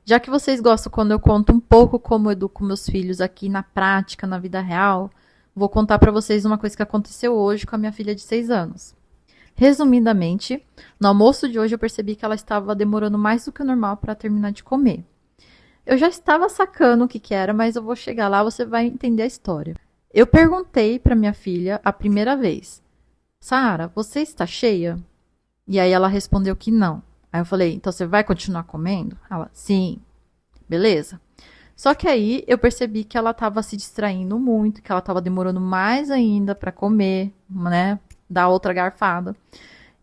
Já que vocês gostam quando eu conto um pouco como eu educo meus filhos aqui na prática, na vida real, vou contar para vocês uma coisa que aconteceu hoje com a minha filha de 6 anos. Resumidamente, no almoço de hoje eu percebi que ela estava demorando mais do que o normal para terminar de comer. Eu já estava sacando o que era, mas eu vou chegar lá, você vai entender a história. Eu perguntei para minha filha a primeira vez: Sara, você está cheia? E aí ela respondeu que não. Aí eu falei: então você vai continuar comendo? Ela: sim. Beleza. Só que aí eu percebi que ela estava se distraindo muito, que ela estava demorando mais ainda para comer, né? Dar outra garfada.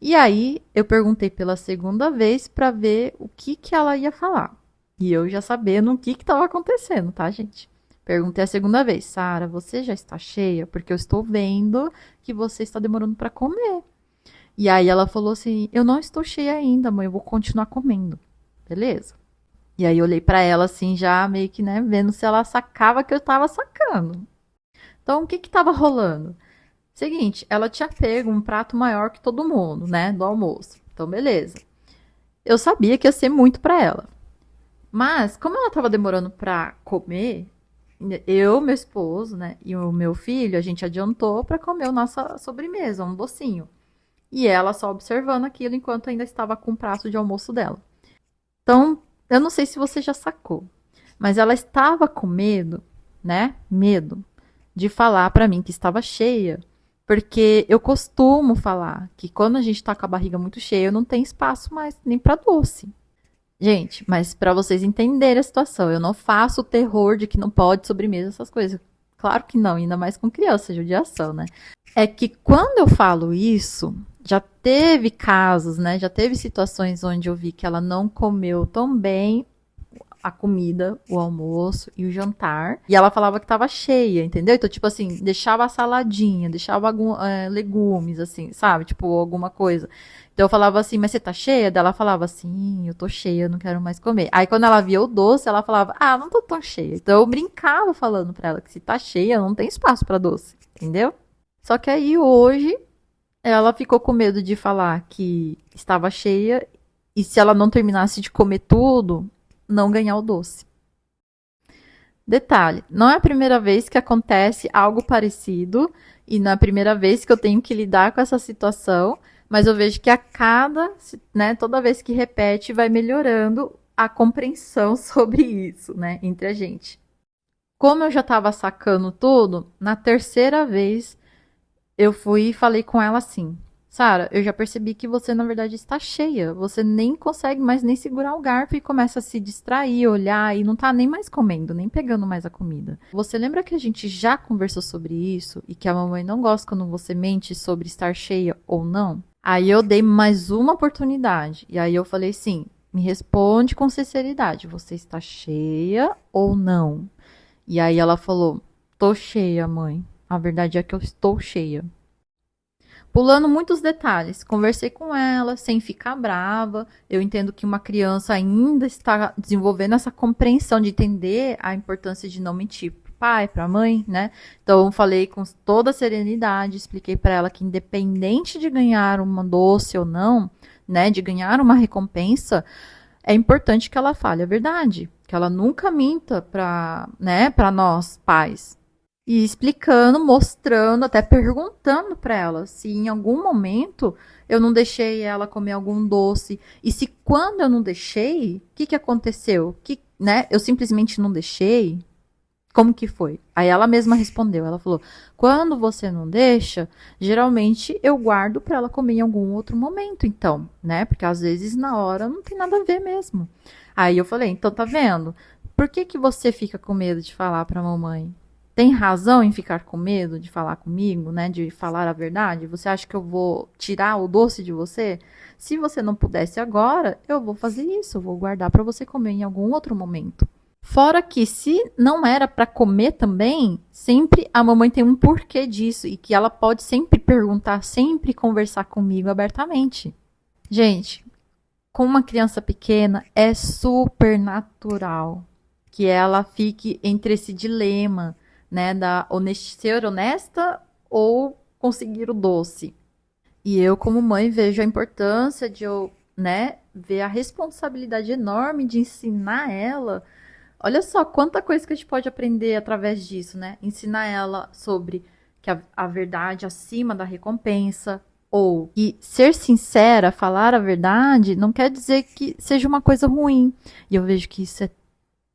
E aí eu perguntei pela segunda vez para ver o que ela ia falar. E eu já sabendo o que estava acontecendo, tá, gente? Perguntei a segunda vez: Sara, você já está cheia? Porque eu estou vendo que você está demorando para comer. E aí ela falou assim: eu não estou cheia ainda, mãe, eu vou continuar comendo. Beleza. E aí eu olhei pra ela assim, já meio que, né, vendo se ela sacava que eu tava sacando. Então, o que tava rolando? Seguinte, ela tinha pego um prato maior que todo mundo, né, do almoço. Então, beleza. Eu sabia que ia ser muito pra ela. Mas, como ela tava demorando pra comer, eu, meu esposo, né, e o meu filho, a gente adiantou pra comer a nossa sobremesa, um docinho. E ela só observando aquilo enquanto ainda estava com o prato de almoço dela. Então, eu não sei se você já sacou, mas ela estava com medo, né? Medo de falar pra mim que estava cheia, porque eu costumo falar que quando a gente tá com a barriga muito cheia, não tem espaço mais nem pra doce. Gente, mas pra vocês entenderem a situação, eu não faço o terror de que não pode sobremesa, essas coisas. Claro que não, ainda mais com criança, judiação, né? É que quando eu falo isso, já teve casos, né? Já teve situações onde eu vi que ela não comeu tão bem a comida, o almoço e o jantar. E ela falava que tava cheia, entendeu? Então, tipo assim, deixava a saladinha, deixava legumes, assim, sabe? Tipo, alguma coisa. Então eu falava assim, mas você tá cheia? Daí ela falava assim, eu tô cheia, eu não quero mais comer. Aí quando ela via o doce, ela falava, ah, não tô tão cheia. Então eu brincava falando pra ela que se tá cheia, não tem espaço pra doce, entendeu? Só que aí hoje ela ficou com medo de falar que estava cheia e se ela não terminasse de comer tudo, não ganhar o doce. Detalhe, não é a primeira vez que acontece algo parecido e não é a primeira vez que eu tenho que lidar com essa situação, mas eu vejo que a cada, né, toda vez que repete, vai melhorando a compreensão sobre isso, né, entre a gente. Como eu já estava sacando tudo, na terceira vez eu fui e falei com ela assim: Sara, eu já percebi que você na verdade está cheia. Você nem consegue mais nem segurar o garfo e começa a se distrair, olhar e não tá nem mais comendo, nem pegando mais a comida. Você lembra que a gente já conversou sobre isso e que a mamãe não gosta quando você mente sobre estar cheia ou não? Aí eu dei mais uma oportunidade. E aí eu falei assim: me responde com sinceridade. Você está cheia ou não? E aí ela falou: tô cheia, mãe. A verdade é que eu estou cheia. Pulando muitos detalhes, conversei com ela sem ficar brava. Eu entendo que uma criança ainda está desenvolvendo essa compreensão de entender a importância de não mentir para o pai, para a mãe, né? Então falei com toda a serenidade, expliquei para ela que independente de ganhar uma doce ou não, né, de ganhar uma recompensa, é importante que ela fale a verdade, que ela nunca minta para, né, para nós pais. E explicando, mostrando, até perguntando para ela se em algum momento eu não deixei ela comer algum doce. E se quando eu não deixei, o que aconteceu? Né? Eu simplesmente não deixei? Como que foi? Aí ela mesma respondeu. Ela falou: quando você não deixa, geralmente eu guardo para ela comer em algum outro momento, então, né? Porque às vezes na hora não tem nada a ver mesmo. Aí eu falei: então tá vendo? Por que você fica com medo de falar para a mamãe? Tem razão em ficar com medo de falar comigo, né? De falar a verdade? Você acha que eu vou tirar o doce de você? Se você não pudesse agora, eu vou fazer isso. Eu vou guardar para você comer em algum outro momento. Fora que se não era para comer também, sempre a mamãe tem um porquê disso e que ela pode sempre perguntar, sempre conversar comigo abertamente. Gente, com uma criança pequena é super natural que ela fique entre esse dilema, né, da ser honesta ou conseguir o doce. E eu, como mãe, vejo a importância de eu, né, ver a responsabilidade enorme de ensinar ela. Olha só quanta coisa que a gente pode aprender através disso, né? Ensinar ela sobre que a verdade acima da recompensa, ou que ser sincera, falar a verdade, não quer dizer que seja uma coisa ruim. E eu vejo que isso é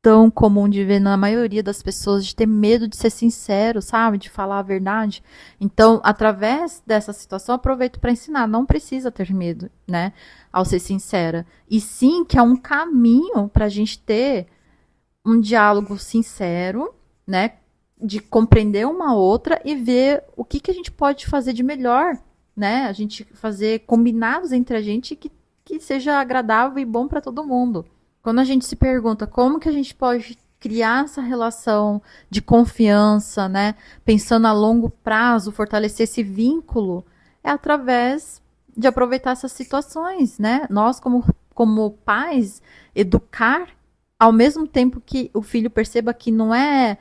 tão comum de ver na maioria das pessoas, de ter medo de ser sincero, sabe? De falar a verdade. Então, através dessa situação, aproveito para ensinar. Não precisa ter medo, né? Ao ser sincera. E sim que é um caminho para a gente ter um diálogo sincero, né? De compreender uma outra e ver o que a gente pode fazer de melhor, né? A gente fazer combinados entre a gente que seja agradável e bom para todo mundo. Quando a gente se pergunta como que a gente pode criar essa relação de confiança, né? Pensando a longo prazo, fortalecer esse vínculo, é através de aproveitar essas situações, né? Nós, como pais, educar ao mesmo tempo que o filho perceba que não é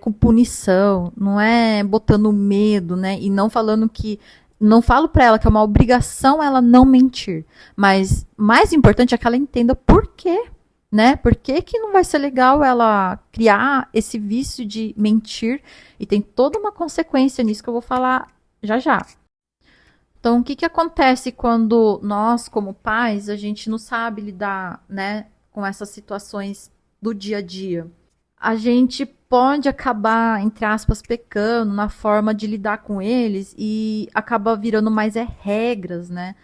com punição, não é botando medo, né? E não falando que não falo para ela que é uma obrigação ela não mentir, mas mais importante é que ela entenda por quê, né? Por que que não vai ser legal ela criar esse vício de mentir e tem toda uma consequência nisso que eu vou falar já já. Então, o que que acontece quando nós, como pais, a gente não sabe lidar, né, com essas situações do dia a dia? A gente pode acabar, entre aspas, pecando na forma de lidar com eles e acaba virando mais regras, né?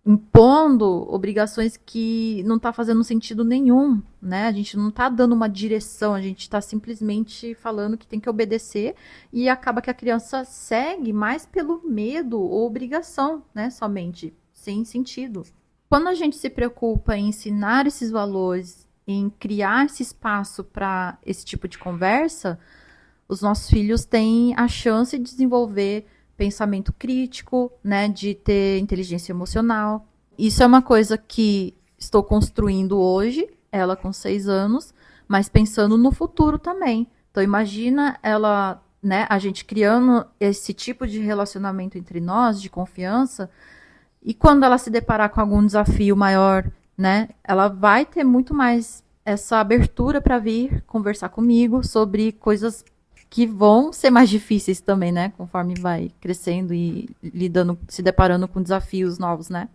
Impondo obrigações que não está fazendo sentido nenhum, né? A gente não está dando uma direção, a gente está simplesmente falando que tem que obedecer e acaba que a criança segue mais pelo medo ou obrigação, né? Somente, sem sentido. Quando a gente se preocupa em ensinar esses valores, em criar esse espaço para esse tipo de conversa, os nossos filhos têm a chance de desenvolver pensamento crítico, né, de ter inteligência emocional. Isso é uma coisa que estou construindo hoje, ela com 6 anos, mas pensando no futuro também. Então imagina ela, né, a gente criando esse tipo de relacionamento entre nós, de confiança, e quando ela se deparar com algum desafio maior, né, ela vai ter muito mais essa abertura para vir conversar comigo sobre coisas que vão ser mais difíceis também, né, conforme vai crescendo e lidando, se deparando com desafios novos, né.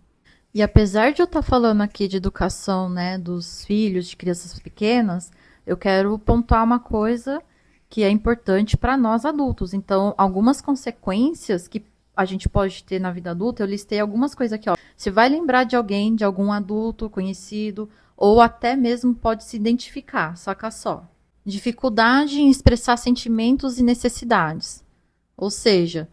E apesar de eu estar falando aqui de educação, né, dos filhos, de crianças pequenas, eu quero pontuar uma coisa que é importante para nós adultos. Então, algumas consequências que a gente pode ter na vida adulta, eu listei algumas coisas aqui, ó. Você vai lembrar de alguém, de algum adulto conhecido, ou até mesmo pode se identificar, saca só. Dificuldade em expressar sentimentos e necessidades. Ou seja,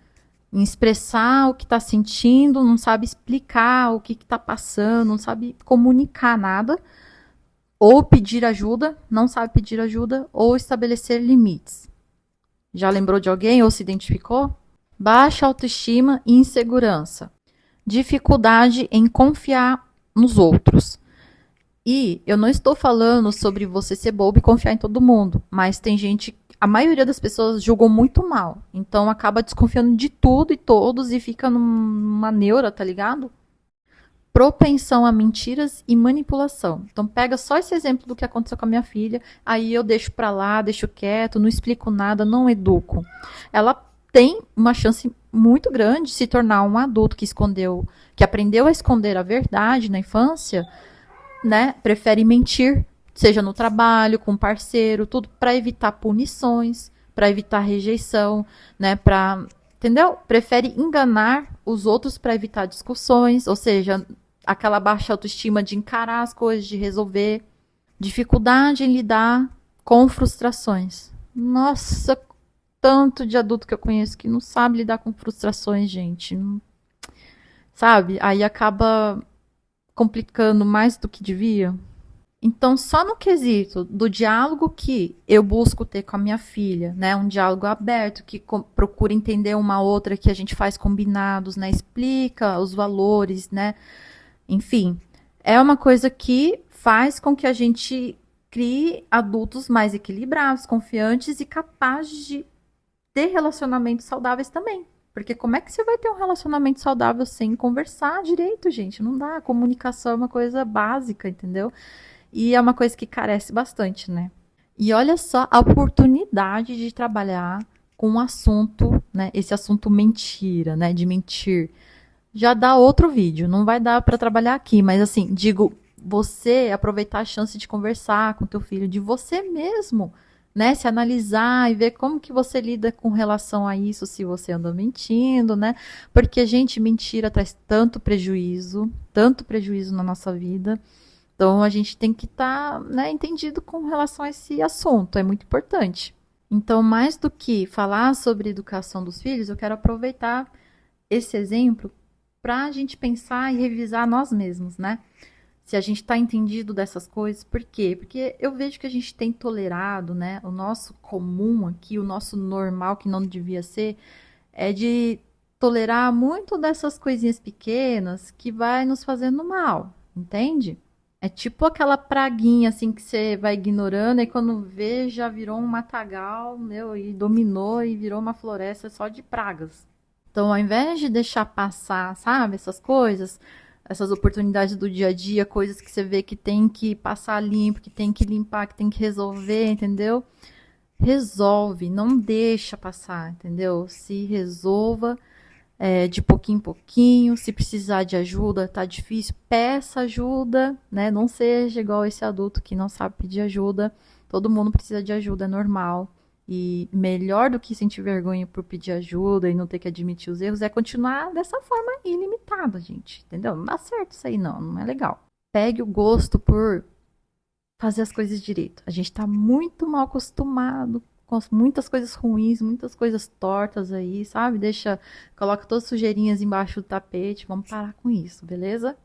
em expressar o que está sentindo, não sabe explicar o que está passando, não sabe comunicar nada, ou pedir ajuda, não sabe pedir ajuda, ou estabelecer limites. Já lembrou de alguém ou se identificou? Baixa autoestima e insegurança. Dificuldade em confiar nos outros. E eu não estou falando sobre você ser bobo e confiar em todo mundo, mas tem gente, a maioria das pessoas julgam muito mal, então acaba desconfiando de tudo e todos e fica numa neura, tá ligado? Propensão a mentiras e manipulação. Então pega só esse exemplo do que aconteceu com a minha filha, aí eu deixo pra lá, deixo quieto, não explico nada, não educo. Ela tem uma chance muito grande de se tornar um adulto que escondeu, que aprendeu a esconder a verdade na infância, né? Prefere mentir, seja no trabalho, com um parceiro, tudo para evitar punições, para evitar rejeição, né? Para, entendeu? Prefere enganar os outros para evitar discussões, ou seja, aquela baixa autoestima de encarar as coisas, de resolver, dificuldade em lidar com frustrações. Nossa, tanto de adulto que eu conheço que não sabe lidar com frustrações, gente. Não, sabe? Aí acaba complicando mais do que devia. Então, só no quesito do diálogo que eu busco ter com a minha filha, né, um diálogo aberto, que procura entender uma outra, que a gente faz combinados, né, explica os valores, né, enfim, é uma coisa que faz com que a gente crie adultos mais equilibrados, confiantes e capazes de ter relacionamentos saudáveis também, Porque como é que você vai ter um relacionamento saudável sem conversar direito, gente? Não dá. A comunicação é uma coisa básica, entendeu? E é uma coisa que carece bastante, né? E olha só a oportunidade de trabalhar com um assunto, né? Esse assunto mentira, né? De mentir. Já dá outro vídeo, não vai dar para trabalhar aqui, mas assim, digo, você aproveitar a chance de conversar com teu filho, de você mesmo, né, se analisar e ver como que você lida com relação a isso, se você anda mentindo, né? Porque, gente, mentira traz tanto prejuízo na nossa vida. Então, a gente tem que estar, né, entendido com relação a esse assunto, é muito importante. Então, mais do que falar sobre educação dos filhos, eu quero aproveitar esse exemplo para a gente pensar e revisar nós mesmos, né? Se a gente está entendido dessas coisas, por quê? Porque eu vejo que a gente tem tolerado, né? O nosso comum aqui, o nosso normal, que não devia ser, é de tolerar muito dessas coisinhas pequenas que vai nos fazendo mal, entende? É tipo aquela praguinha assim que você vai ignorando e quando vê já virou um matagal, meu, e dominou e virou uma floresta só de pragas. Então, ao invés de deixar passar, sabe, essas coisas, essas oportunidades do dia a dia, coisas que você vê que tem que passar limpo, que tem que limpar, que tem que resolver, entendeu? Resolve, não deixa passar, entendeu? Se resolva de pouquinho em pouquinho. Se precisar de ajuda, tá difícil, peça ajuda, né? Não seja igual esse adulto que não sabe pedir ajuda. Todo mundo precisa de ajuda, é normal. E melhor do que sentir vergonha por pedir ajuda e não ter que admitir os erros é continuar dessa forma ilimitada, gente. Entendeu? Não dá certo isso aí, não. Não é legal. Pegue o gosto por fazer as coisas direito. A gente tá muito mal acostumado com muitas coisas ruins, muitas coisas tortas aí, sabe? Coloca todas as sujeirinhas embaixo do tapete. Vamos parar com isso, beleza?